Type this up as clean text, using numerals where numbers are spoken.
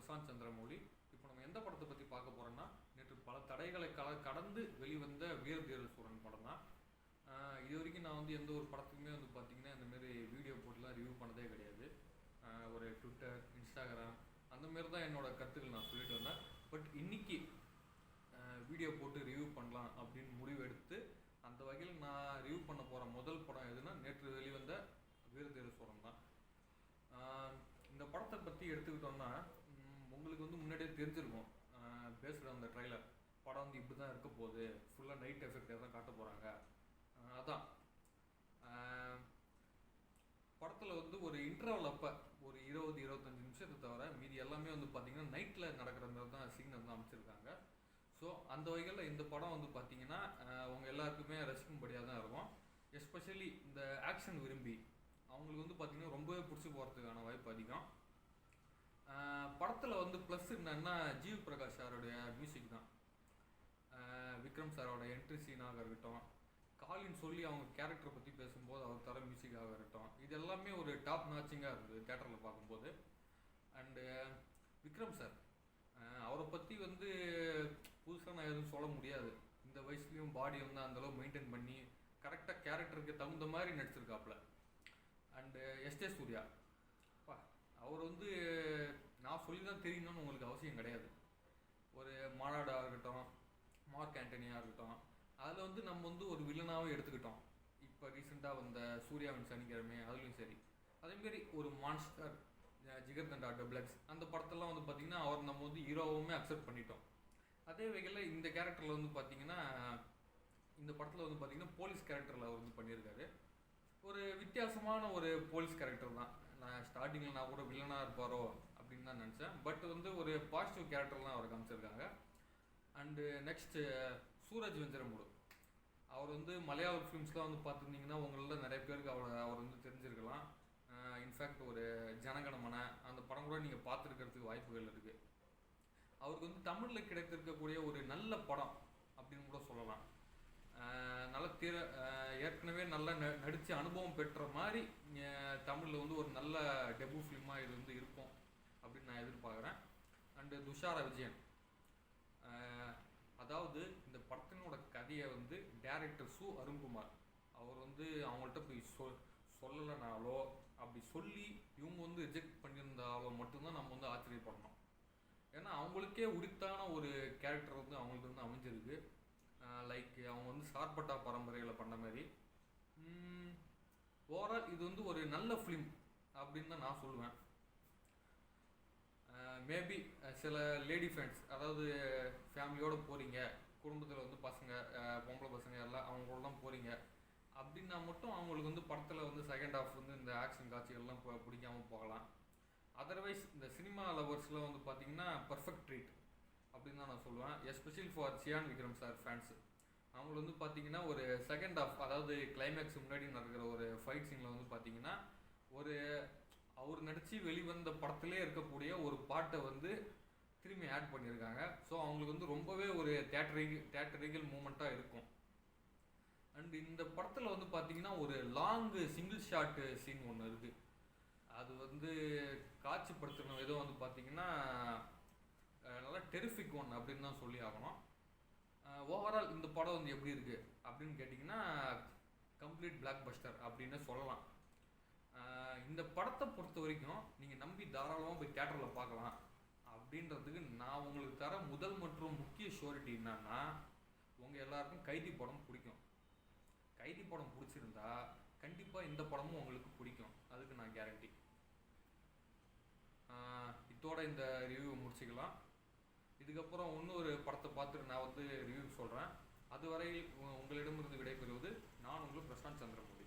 பிரசாந்த் சந்திரமௌலி. இப்போ நம்ம எந்த படத்தை பற்றி பார்க்க போகிறோம்னா, நேற்று பல தடைகளை கடந்து வெளிவந்த வீர தீர சூரன் படம் தான். இது வரைக்கும் நான் வந்து எந்த ஒரு படத்துக்குமே வந்து பார்த்தீங்கன்னா இந்தமாரி வீடியோ போட்டுலாம் ரிவ்யூ பண்ணதே கிடையாது. ஒரு ட்விட்டர், இன்ஸ்டாகிராம் அந்தமாரி தான் என்னோடய கருத்துக்கள் நான் சொல்லிட்டு வந்தேன். பட் இன்னைக்கு வீடியோ போட்டு ரிவ்யூ பண்ணலாம் அப்படின்னு முடிவு எடுத்து அந்த வகையில் நான் ரிவ்யூ பண்ண போகிற முதல் படம் எதுனா நேற்று வெளிவந்த வீர தீர சூரன் தான். இந்த படத்தை பற்றி எடுத்துக்கிட்டோம்னா உங்களுக்கு வந்து முன்னாடியே தெரிஞ்சிருக்கும். பேசுகிற அந்த ட்ரைலர் படம் வந்து இப்படி தான் இருக்க போகுது, ஃபுல்லாக நைட் எஃபெக்ட் தான் காட்ட போகிறாங்க. அதான் படத்தில் வந்து ஒரு இன்டர்வல் அப்போ ஒரு 20-25 நிமிஷத்தை தவிர மீதி எல்லாமே வந்து பார்த்திங்கன்னா நைட்டில் நடக்கிற மாதிரி தான் சீன் வந்து அமைச்சிருக்காங்க. ஸோ அந்த வகையில் இந்த படம் வந்து பார்த்திங்கன்னா அவங்க எல்லாருக்குமே ரசிக்கும்படியாக தான் இருக்கும். எஸ்பெஷலி இந்த ஆக்ஷன் விரும்பி அவங்களுக்கு வந்து பார்த்திங்கன்னா ரொம்பவே பிடிச்சி போகிறதுக்கான வாய்ப்பு அதிகம். படத்தில் வந்து ப்ளஸ் என்னன்னா ஜிவி பிரகாஷ் சாரோடைய மியூசிக் தான். விக்ரம் சாரோட என்ட்ரி சீனாக இருக்கட்டும், காலின் சொல்லி அவங்க கேரக்டரை பற்றி பேசும்போது அவர் தர மியூசிக்காக இருக்கட்டும், இது எல்லாமே ஒரு டாப் நாச்சிங்காக இருந்தது தேட்டரில் பார்க்கும்போது. அண்டு விக்ரம் சார் அவரை பற்றி வந்து புதுசாக நான் எதுவும் சொல்ல முடியாது. இந்த வயசுலேயும் பாடி வந்து அந்தளவு மெயின்டைன் பண்ணி கரெக்டாக கேரக்டருக்கு தகுந்த மாதிரி நடிச்சிருக்காப்புல. அண்டு எஸ்டே சூர்யா அவர் வந்து நான் சொல்லி தான் தெரியணும்னு உங்களுக்கு அவசியம் கிடையாது. ஒரு மாநாடாக இருக்கட்டும், மார்க் ஆண்டனியாக இருக்கட்டும், அதில் வந்து நம்ம வந்து ஒரு வில்லனாகவும் எடுத்துக்கிட்டோம். இப்போ ரீசெண்டாக வந்த சூர்யாவின் சனிக்கிழமை அதுலேயும் சரி. அதேமாரி ஒரு மான்ஸ்டர் ஜிகர்தண்டா டபுள்எக்ஸ் அந்த படத்தெல்லாம் வந்து பார்த்திங்கன்னா அவர் நம்ம வந்து ஹீரோவுமே அக்செப்ட் பண்ணிட்டோம். அதே வகையில் இந்த கேரக்டரில் வந்து பார்த்திங்கன்னா இந்த படத்தில் வந்து பார்த்திங்கன்னா போலீஸ் கேரக்டரில் அவர் வந்து பண்ணியிருக்காரு. ஒரு வித்தியாசமான ஒரு போலீஸ் கேரக்டர் தான். நான் ஸ்டார்டிங்கில் நான் கூட வில்லனாக இருப்பாரோ அப்படின்னு தான் நினச்சேன். பட் வந்து ஒரு பாசிட்டிவ் கேரக்டர் தான் அவர் காமிச்சிருக்காங்க. அண்டு நெக்ஸ்ட்டு சூரஜ் வெஞ்சரமுடு அவர் வந்து மலையாள ஃபிலிம்ஸ்லாம் வந்து பார்த்துருந்தீங்கன்னா உங்களில் நிறைய பேருக்கு அவர் வந்து தெரிஞ்சிருக்கலாம். இன்ஃபேக்ட் ஒரு ஜனகணமன அந்த படம் கூட நீங்கள் பார்த்துருக்கிறதுக்கு வாய்ப்புகள் இருக்குது. அவருக்கு வந்து தமிழில் கிடைத்திருக்கக்கூடிய ஒரு நல்ல படம் அப்படின்னு கூட சொல்லலாம். நல்ல ஏற்கனவே நல்லா நடித்து அனுபவம் பெற்ற மாதிரி தமிழில் வந்து ஒரு நல்ல டெபு ஃபிலிமாக இது வந்து இருக்கும் அப்படின்னு நான் எதிர்பார்க்குறேன். அண்டு துஷாரா விஜயன் அதாவது இந்த படத்தினோட கதையை வந்து டைரக்டர் சு அருண்குமார் அவர் வந்து அவங்கள்ட்ட போய் சொல்லலைனாலோ அப்படி சொல்லி இவங்க வந்து ரிஜெக்ட் பண்ணியிருந்தாலோ மட்டும்தான் நம்ம வந்து ஆச்சரியப்படணும். ஏன்னா அவங்களுக்கே உரித்தான ஒரு கேரக்டர் வந்து அவங்களுக்கு வந்து அமைஞ்சிருக்கு. லைக் அவங்க வந்து சார்பட்டா பரம்பரையில் பண்ண மாதிரி. ஓவரால் இது வந்து ஒரு நல்ல ஃபிலிம் அப்படின்னு தான் நான் சொல்லுவேன். மேபி சில லேடி ஃப்ரெண்ட்ஸ் அதாவது ஃபேமிலியோடு போகிறீங்க, குடும்பத்தில் வந்து பசங்க பொம்பளை பசங்க எல்லாம் அவங்களோடலாம் போகிறீங்க அப்படின்னா மட்டும் அவங்களுக்கு வந்து படத்தில் வந்து செகண்ட் ஹாஃப் வந்து இந்த ஆக்ஷன் காட்சிகள்லாம் பிடிக்காமல் போகலாம். அதர்வைஸ் இந்த சினிமா லவர்ஸில் வந்து பார்த்திங்கன்னா பர்ஃபெக்ட் ட்ரீட் அப்படின்னு தான் நான் சொல்லுவேன். Especially for Chiyaan Vikram sir fans அவங்களுக்கு வந்து பார்த்திங்கன்னா ஒரு செகண்ட் ஹாஃப் அதாவது கிளைமேக்ஸ் முன்னாடி நடக்கிற ஒரு ஃபைட் சீனில் வந்து பார்த்திங்கன்னா ஒரு அவர் நடித்து வெளிவந்த படத்துலேயே இருக்கக்கூடிய ஒரு பாட்டை வந்து திரும்பி ஆட் பண்ணியிருக்காங்க. ஸோ அவங்களுக்கு வந்து ரொம்பவே ஒரு தேட்டரிக்கல் மூமெண்ட்டாக இருக்கும். அண்ட் இந்த படத்தில் வந்து பார்த்திங்கன்னா ஒரு லாங்கு சிங்கிள் ஷாட்டு சீன் ஒன்று இருக்குது. அது வந்து காட்சிப்படுத்தணும் ஏதோ வந்து பார்த்திங்கன்னா நல்லா டெரிஃபிக் ஒன் அப்படின்னு தான் சொல்லி ஆகணும். ஓவரால் இந்த படம் வந்து எப்படி இருக்குது அப்படின்னு கேட்டிங்கன்னா கம்ப்ளீட் பிளாக் பஸ்டர் அப்படின்னு சொல்லலாம். இந்த படத்தை பொறுத்த வரைக்கும் நீங்கள் நம்பி தாராளமாக போய் தேட்டரில் பார்க்கலாம். அப்படின்றதுக்கு நான் உங்களுக்கு தர முதல் மற்றும் முக்கிய ஷூரிட்டி என்னன்னா, உங்கள் எல்லாருக்கும் கைதி படம் பிடிக்கும். கைதி படம் பிடிச்சிருந்தா கண்டிப்பாக இந்த படமும் உங்களுக்கு பிடிக்கும், அதுக்கு நான் கேரண்டி. இதோட இந்த ரிவ்யூ முடிச்சுக்கலாம். இதுக்கப்புறம் இன்னொரு படத்தை பார்த்துட்டு நான் வந்து ரிவ்யூ சொல்கிறேன். அதுவரை உங்களிடமிருந்து விடைபெறுவது நான் உங்களுக்கு பிரசாந்த் சந்திரமௌலி.